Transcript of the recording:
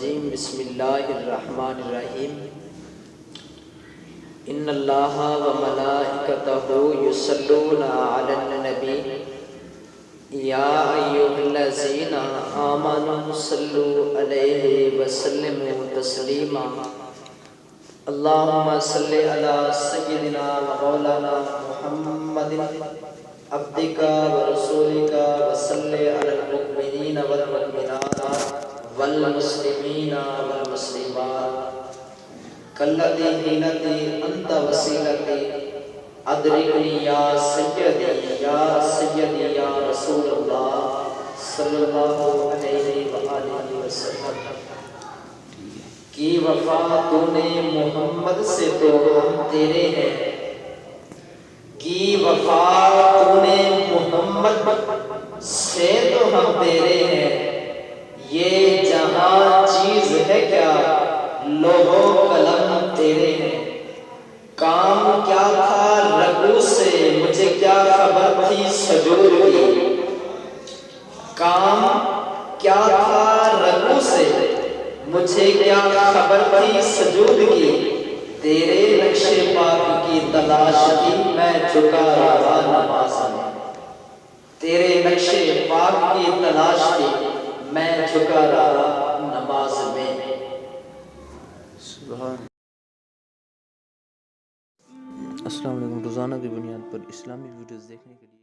الرجیم بسم اللہ الرحمن الرحیم ان اللہ وملائکتہ یصلون علی النبی یا ایھا الذین آمنوا صلوا علیہ وسلموا تسلیما اللہم صل علی سیدنا و مولانا محمد عبدک ورسولک وصلی علی المؤمنین والمؤمنات والمسلمین والمسلمات کالذی حینتی انت وسیلتی ادرکنی یا سیدی یا رسول اللہ صلی اللہ علیہ وآلہ وسلم کی وفا تو نے محمد سے تو ہم تیرے ہیں، کی وفا تو نے محمد سے تو ہم تیرے ہیں، یہ جہاں چیز ہے کیا لوح و قلم تیرے ہیں، کام کیا تھا رگو سے مجھے کیا خبر تھی سجود کی، کام کیا تھا رگو سے مجھے کیا خبر تھی سجود کی، تیرے نقش پاک کی تلاش کی میں جھکا رہا نماز میں، تیرے نقش پاک کی تلاش کی میں جھکا رہا نماز میں۔ السلام علیکم۔ روزانہ کی بنیاد پر اسلامی ویڈیوز دیکھنے کے لیے